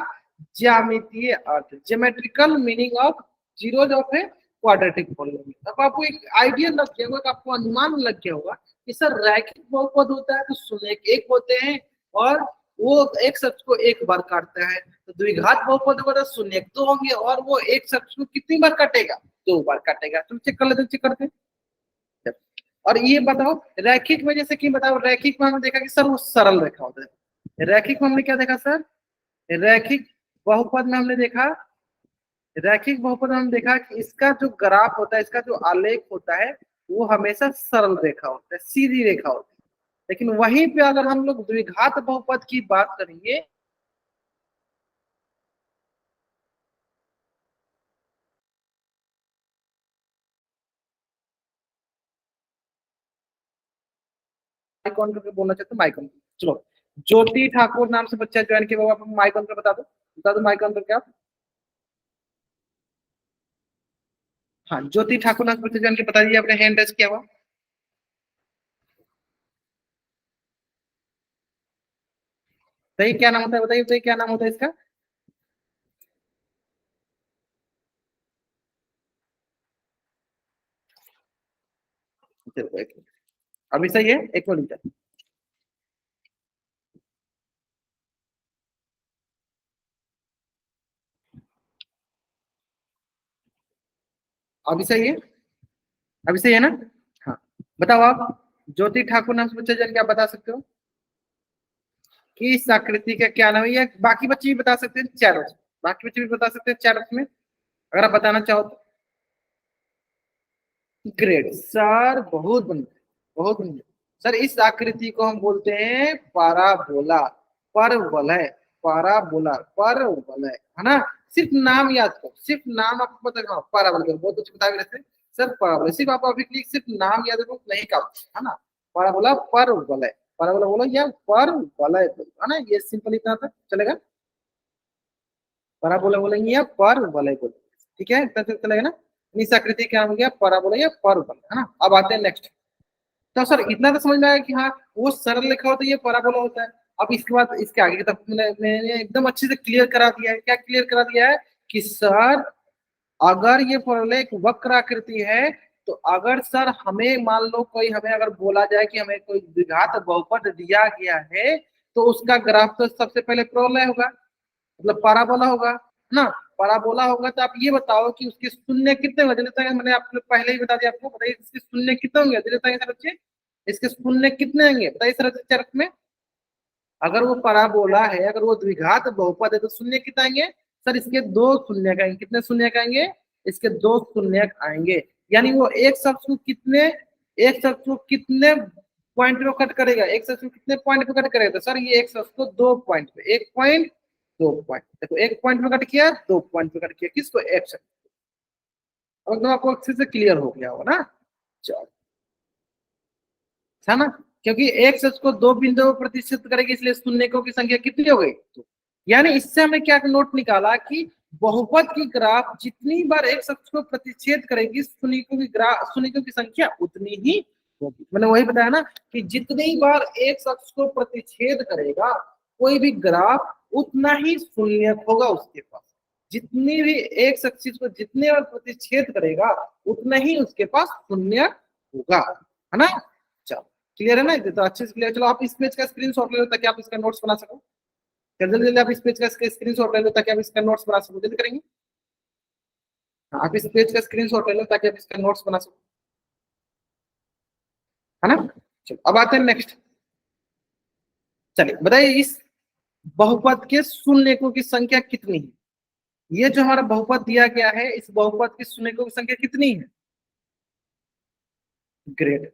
ज्यामितीय अर्थ, geometrical meaning of zeros of a quadratic polynomial. अब आपको एक आइडिया लग गया होगा, आपको अनुमान लग गया होगा कि सर रैखिक बहुपद होता है तो शून्य के एक होते हैं, और वो एक शख्स को एक बार काटता है, तो द्विघात बहुपद होगा तो शून्य दो होंगे, और वो एक शख्स को कितनी बार काटेगा, 2 बार काटेगा। तुम चेक कर लेते, चेक करते हैं। और ये बताओ रैखिक में, जैसे कि बताओ रैखिक में हमने देखा कि सर वो सरल रेखा होता है, रैखिक में हमने क्या देखा सर, रैखिक बहुपद में हमने देखा, रैखिक बहुपद में हमने देखा कि इसका जो ग्राफ होता है, इसका जो आलेख होता है, वो हमेशा सरल रेखा होता है, सीधी रेखा होती है। लेकिन वहीं पे अगर हम लोग द्विघात बहुपद की बात करेंगे, माइकॉन करके बोलना चाहते हो, माइकॉन। चलो ज्योति ठाकुर नाम से बच्चा ज्वाइन किया, आप माइकॉन कर बता दो, बता दो माइकॉन कर क्या। हाँ ज्योति ठाकुर नाम से बच्चा ज्वाइन किया, बता दीजिए, अपने हैंड रेस किया हुआ। सही क्या नाम होता है, बताइए बताइए क्या नाम होता है इसका। चलो, अभी सही है, एक मिनट। अभी सही है, अभी सही है ना। हाँ बताओ आप, ज्योति ठाकुर नाम से बच्चा जान के आप बता सकते हो कि इस आकृति का क्या नाम है, या बाकी बच्चे भी बता सकते हैं चारों, बाकी बच्चे भी बता सकते हैं चारों में, अगर आप बताना चाहो तो। ग्रेट सर, बहुत बढ़िया, बहुत बढ़िया। सर इस आकृति को हम बोलते हैं पाराबोला, परवलय, पाराबोला परवलय, है ना। सिर्फ नाम याद करो, सिर्फ नाम आपको पता है, पाराबोला बहुत कुछ बता रहे थे सर, पाराबोला सिर्फ आप अभी सिर्फ नाम याद रखो, नहीं का है ना। पाराबोला परवलय, पाराबोला बोलो या परवलय बोलो, है ना, ये सिंपल इतना था, चलेगा। पराबोला बोलेंगे या परवलय बोलेंगे, ठीक है, इतना तो चलेगा ना। इस आकृति क्या हो गया, पराबोला या परवलय, है ना। अब आते हैं नेक्स्ट। तो सर इतना तो समझ में आया कि हाँ वो सरल लिखा होता है, ये पराबोला होता है। अब इसके बाद इसके आगे की तरफ मैंने एकदम अच्छे से क्लियर करा दिया है, क्या क्लियर करा दिया है कि सर अगर ये परवलय एक वक्र आकृति है, तो अगर सर हमें मान लो कोई, हमें अगर बोला जाए कि हमें कोई द्विघात बहुपद दिया गया है, तो उसका ग्राफ तो सबसे पहले परवलय होगा, मतलब पाराबोला होगा, है ना। पराबोला होगा तो आप ये बताओ कि उसके शून्य कितने होंगे, जैसे मैंने आपको पहले ही बता दिया, आपको बताइए इसके शून्य कितने होंगे, जैसे सर बच्चे इसके शून्य कितने होंगे बताइए सर चरक में। अगर वो पराबोला है, अगर वो द्विघात बहुपद है तो शून्य कितने आएंगे सर, इसके दो शून्य आएंगे। कितने शून्य आएंगे, इसके दो शून्य आएंगे। यानी वो एक शख्स को कितने, एक शख्स को कितने पॉइंट पे कट करेगा, एक शख्स को कितने पॉइंट पे कट करेगा, तो सर ये एक शख्स को 2 पॉइंट पे, 1 पॉइंट 2 पॉइंट, देखो 1 पॉइंट पे कट किया, 2 पॉइंट पे कट किया, किसको, एक शख्स। अब एकदम आपको अच्छे से क्लियर हो गया होगा ना। चलो, है ना, क्योंकि एक शख्स को दो बिंदुओं पर प्रतिष्ठित करेगी, इसलिए शून्यकों की संख्या कितनी हो गई। यानी इससे हमने क्या नोट निकाला कि बहुपद की ग्राफ जितनी बार एक शख्स को प्रतिच्छेद करेगी, शून्यकों की ग्राफ, शून्यकों की संख्या उतनी ही होगी। मैंने वही बताया ना कि जितनी बार एक शख्स को प्रतिच्छेद करेगा कोई भी ग्राफ, उतना ही शून्य होगा उसके पास। जितनी भी एक शख्स को जितने बार प्रतिच्छेद करेगा उतना ही उसके पास शून्य होगा, है ना। चलो क्लियर है ना, तो अच्छे से क्लियर। चलो आप इस पेज का स्क्रीनशॉट ले लो ताकि आप इसका नोट्स बना सको। जल्दी जल्दी आप इस पेज का स्क्रीनशॉट ले लो ताकि आप इसका नोट्स बना सको, जल्दी करेंगे। हाँ, आप इस पेज का स्क्रीनशॉट ले लो ताकि आप इसका नोट्स बना सको, है ना। चलो अब आते हैं नेक्स्ट। चलिए बताइए इस बहुपद के शून्यकों की संख्या कितनी है। ये जो हमारा बहुपद दिया गया है, इस बहुपद की शून्यकों की संख्या कितनी है। ग्रेट।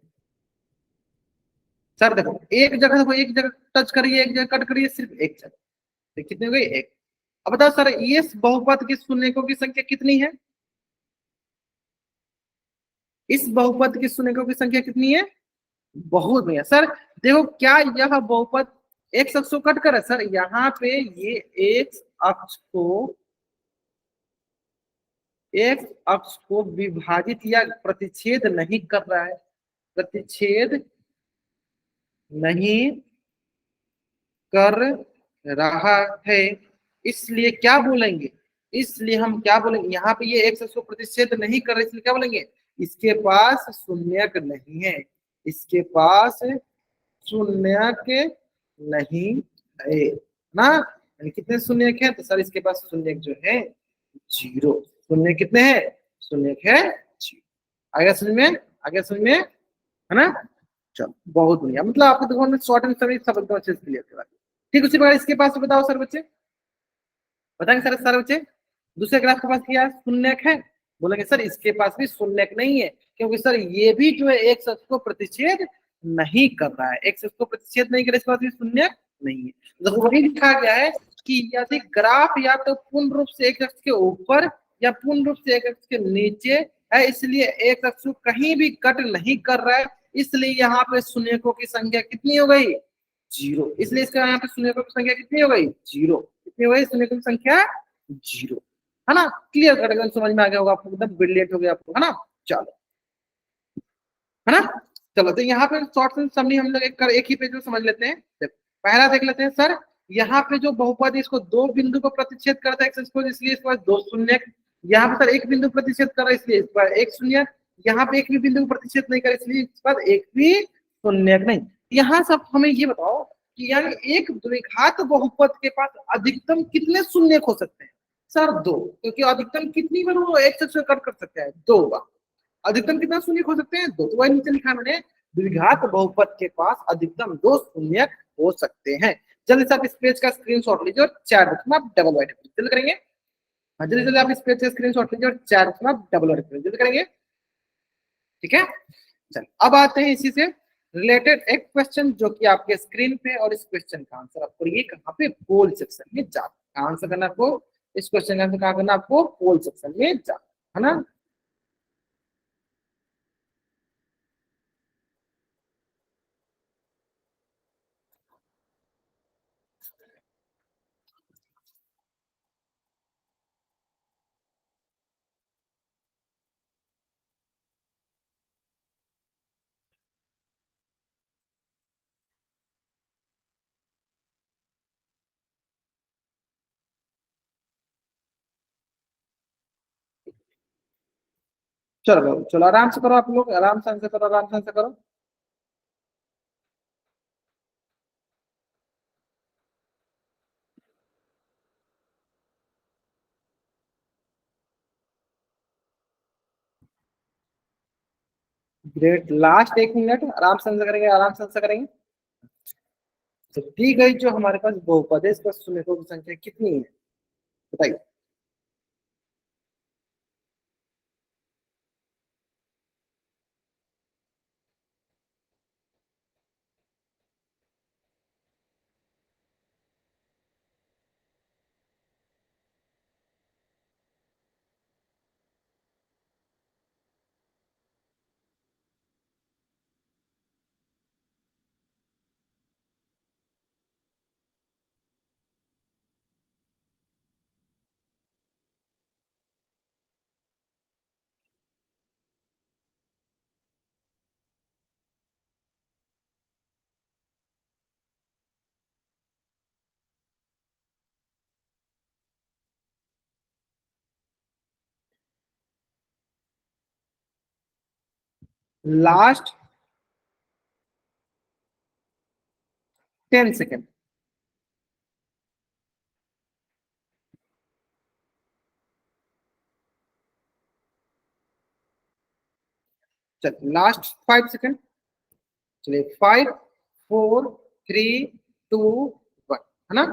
सर देखो एक जगह, देखो एक जगह टच करिए, एक जगह कट करिए, सिर्फ एक जगह, तो कितनी हो गई, एक। अब बताओ सर ये बहुपद की शून्यकों की संख्या कितनी है, इस बहुपद की शून्यकों की संख्या कितनी है। बहुत बढ़िया सर। देखो क्या यह बहुपद एक अक्ष को कट कर है सर, यहाँ पे ये एक अक्ष को, एक अक्ष को विभाजित या प्रतिच्छेद नहीं कर रहा है, प्रतिच्छेद नहीं कर रहा है, इसलिए क्या बोलेंगे, इसलिए हम क्या बोलेंगे, यहाँ पे ये एक अक्ष को प्रतिच्छेद नहीं कर रहे, इसलिए क्या बोलेंगे, इसके पास शून्यक नहीं है, इसके पास शून्यक नहीं है ना। यानी कितने शून्यक है, तो सर इसके पास शून्यक जो है 0। शून्य कितने हैं, शून्यक है 0। आगे समझ में, आगे समझ में, है ना। चलो बहुत बढ़िया, मतलब आपको देखो शॉर्ट एंड समरी सब एकदम अच्छे से क्लियर करा। ठीक, उसी प्रकार इसके पास बताओ सर बच्चे, बताएंगे सर सारे बच्चे। दूसरे ग्राफ के पास क्या शून्यक है, बोलेंगे सर इसके पास भी शून्यक नहीं है, क्योंकि सर ये भी जो है एक शख्स को प्रतिच्छेद नहीं कर रहा है, एक शख्स को प्रतिच्छेद नहीं करे, इसके पास भी शून्यक नहीं है। तो वही लिखा गया है कि यदि ग्राफ या तो पूर्ण रूप से एक अक्ष के ऊपर या पूर्ण रूप से एक अक्ष के नीचे है, इसलिए एक अक्ष को कहीं भी कट नहीं कर रहा है, इसलिए यहाँ पे शून्यकों की संख्या कितनी हो गई, 0। इसलिए इसका यहाँ पे शून्यकों की संख्या कितनी हो गई, 0। कितनी हो गई शून्यकों की संख्या, 0, है ना। क्लियर करेगा, समझ में आ गया होगा आपको, मतलब ब्रिलियंट हो गया आपको, है ना। चलो, है ना। चलो तो यहाँ पे शॉर्ट एंड समरी हम लोग एक ही पेज में समझ लेते हैं। देखो पहला देख लेते हैं सर, यहाँ पे जो बहुपद है इसको दो बिंदु को प्रतिच्छेद करता है x को, इसलिए इस पर दो शून्य। यहाँ पे सर एक बिंदु प्रतिच्छेद कर रहा है, इसलिए इस पर एक शून्य। यहाँ पे एक भी बिंदु प्रतिच्छेद नहीं कर, इसलिए इस पर एक भी शून्य नहीं। यहाँ सब हमें ये बताओ कि यानी एक द्विघात बहुपद के पास अधिकतम कितने शून्य हो सकते हैं। सर 2, क्योंकि अधिकतम कितनी बार वो एक से कट कर सकते हैं, 2 बार। अधिकतम कितना शून्य हो सकते हैं, 2। तो वही नीचे लिखा मैंने, द्विघात बहुपद के पास अधिकतम 2 शून्य हो सकते हैं। जल्दी से आप इस पेज का स्क्रीनशॉट लीजिए और चैट बॉक्स में आप डबल वाइट जल्दी करेंगे। हाँ जल्दी जल्दी आप इस पेज का स्क्रीनशॉट लीजिए और चैट बॉक्स में आप डबल वाइट जल्दी करेंगे, ठीक है। चल अब आते हैं इसी से रिलेटेड एक क्वेश्चन जो कि आपके स्क्रीन पे, और इस क्वेश्चन का आंसर आपको ये कहाँ पे, पोल सेक्शन में जाना आंसर करना आपको। इस क्वेश्चन का आंसर कहाँ करना आपको, पोल सेक्शन में जाना, है ना। चलो चलो आराम से करो, आप लोग आराम से आंसर करो, आराम से आंसर करो। ग्रेट, लास्ट 1 मिनट आराम से आंसर करेंगे, आराम से आंसर करेंगे। तो दी गई जो हमारे पास बहुपद है, इस पर शून्यकों की संख्या कितनी है बताइए। Last 10 second. चल लास्ट 5 सेकेंड। चलिए 5 4 3 2 1, है ना।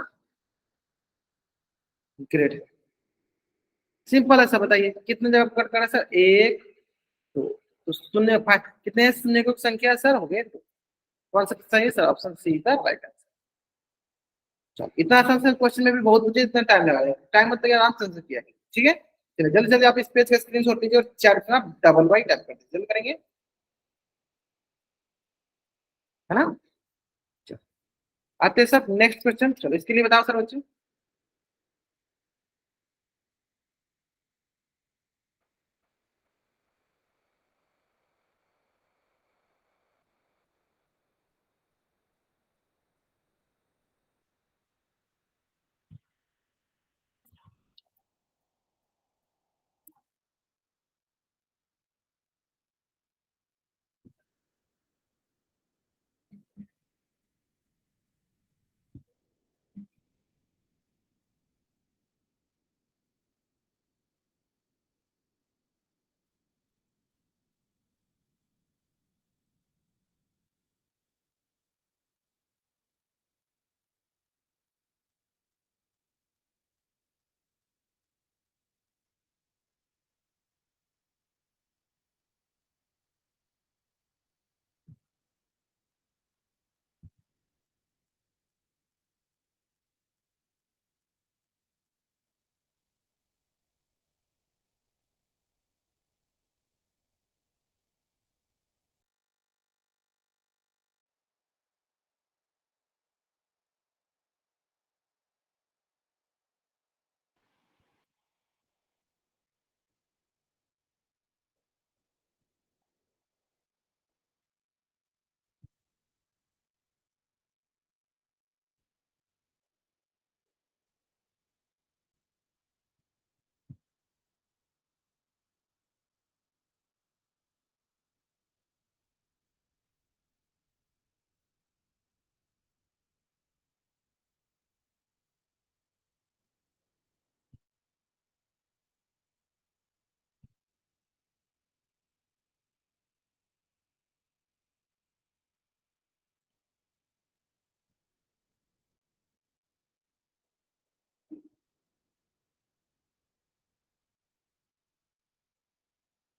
ग्रेट, सिंपल है सर, बताइए कितने जगह कट करा सर, एक दो, तो शून्य फाइव, कितने शून्य की संख्या है सर, हो गए तो कौन सा सही है सर, ऑप्शन सी था राइट आंसर। चलो इतना आसान से क्वेश्चन में भी बहुत मुझे इतना टाइम लगा, टाइम मतलब आराम से आंसर किया, ठीक है। चलिए जल्दी जल्दी आप इस पेज का स्क्रीनशॉट लीजिए और चैट पे आप डबल बाई टाइप कर दीजिए, जल्दी करेंगे, है ना। चलो, आते हैं सर नेक्स्ट क्वेश्चन, चलो इसके लिए बताओ सर बच्चों।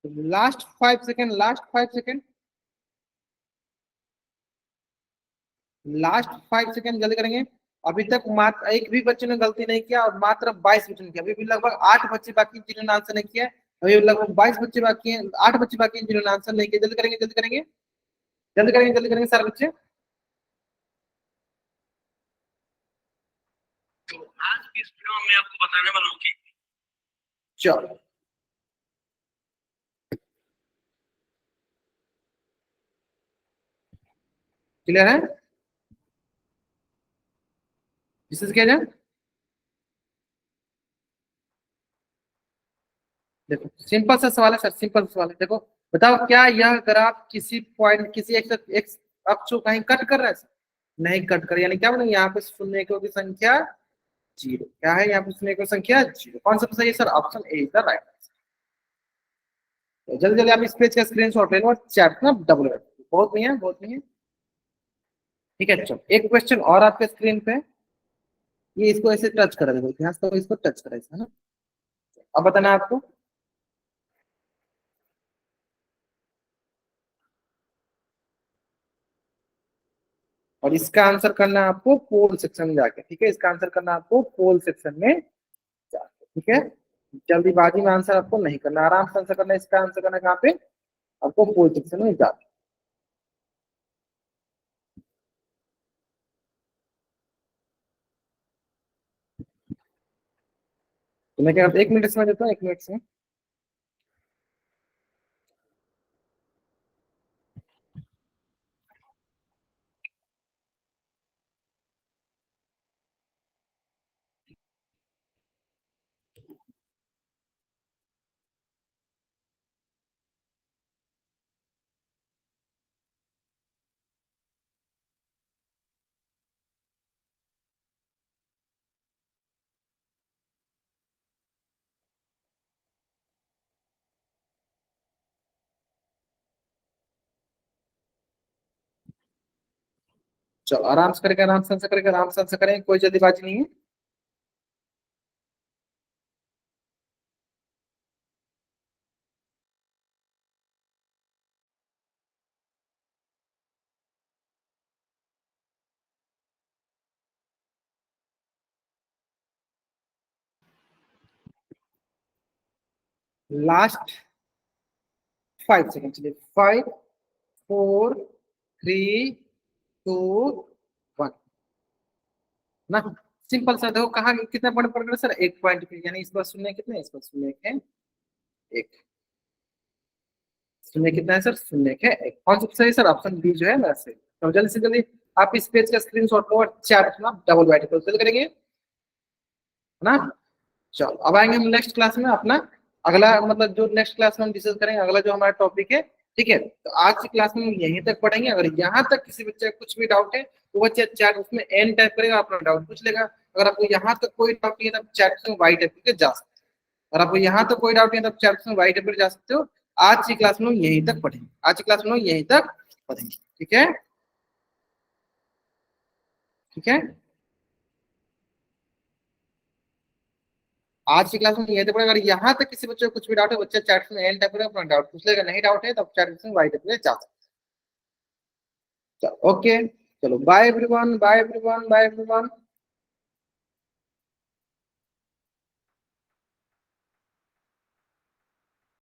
Last 5 second, last 5 second, last 5 second, जल्दी करेंगे। अभी तक मात्र एक भी बच्चे ने गलती नहीं किया और मात्र 22 बच्चों ने किया, अभी भी लगभग 8 बच्चे बाकी हैं जिन्होंने आंसर नहीं किया है। अभी लगभग 22 बच्चे बाकी हैं, 8 बच्चे बाकी हैं जिन्होंने आंसर नहीं किया, जल्दी करेंगे, जल्दी करेंगे, जल्दी करेंगे, जल्दी करेंगे सारे बच्चे। तो आज की इस वीडियो में मैं आपको बताने वाला हूँ कि चलो क्लियर है, डिस्कस किया जाए। देखो सिंपल सा सवाल है सर, सिंपल सा सवाल है, देखो बताओ क्या यह ग्राफ किसी पॉइंट किसी एक अक्ष को कहीं कट कर रहा है? नहीं कट कर, यानी क्या बोलेंगे यहाँ पे शून्य की संख्या जीरो, क्या है यहाँ पे शून्य की संख्या जीरो, कौन सा सही है sir, option A is the right. जल्दी जल्दी आप इस पेज का स्क्रीनशॉट ले लो और चैट ना डबल, बहुत नहीं है, बहुत नहीं है। ठीक है, चलो एक क्वेश्चन और आपके स्क्रीन पे, ये इसको ऐसे टच करा देखो, ध्यान से इसको टच करा ऐसा, है ना। अब बताना है आपको, और इसका आंसर करना है आपको पोल सेक्शन में जाके, ठीक है, इसका आंसर करना है आपको पोल सेक्शन में जाके, ठीक है। जल्दीबाजी में आंसर आपको नहीं करना, आराम से आंसर करना है, इसका आंसर करना है कहाँ पे, आपको पोल सेक्शन में जाके। तो मैं क्या करता हूँ, 1 मिनट समय देता हूँ, 1 मिनट से। चलो आराम से करके, आराम से आंसर करके, आराम से आंसर करें, कोई जल्दीबाजी नहीं है। लास्ट 5 सेकंड, चलिए 5 4 3 2 1 ना। सिंपल सा देखो, कहाँ कितना पॉइंट पड़ गया सर, 1 पॉइंट पे, यानी इस बार शून्य कितने, इस बार शून्य है एक, शून्य कितना है सर, शून्य है एक। कौन सा सही सर, ऑप्शन बी जो है ना सही। तो जल्दी से जल्दी आप इस पेज का स्क्रीनशॉट लो और चैट ना डबल बाइट करो, करेंगे, है ना। चलो अब आएंगे हम नेक्स्ट क्लास में अपना अगला, मतलब जो नेक्स्ट क्लास में हम डिस्कस करेंगे, अगला जो हमारा टॉपिक है, ठीक है। तो आज की क्लास में हम यहीं तक पढ़ेंगे, अगर यहाँ तक किसी बच्चे का कुछ भी डाउट है तो बच्चे चैट उसमें एन टाइप करेगा, अपना डाउट पूछ लेगा। अगर आपको यहाँ तक कोई डाउट नहीं है तब चैट में वाई टाइप करके जा सकते हो, अगर आपको यहाँ तक कोई डाउट नहीं है तब चैट में वाई टाइप करके जा सकते हो। आज की क्लास में हम यहीं तक पढ़ेंगे, आज की क्लास में हम यहीं तक पढ़ेंगे, ठीक है, ठीक है। आज की क्लास में यहीं तक पढ़ेंगे, अगर यहाँ तक किसी बच्चे को कुछ भी डाउट है, बच्चा चैट में एन टाइप करेगा, अपना डाउट पूछ लेगा, नहीं डाउट है तब चैट में वाई टाइप करके जा सकते हो। चलो ओके, चलो bye everyone, bye everyone, bye everyone.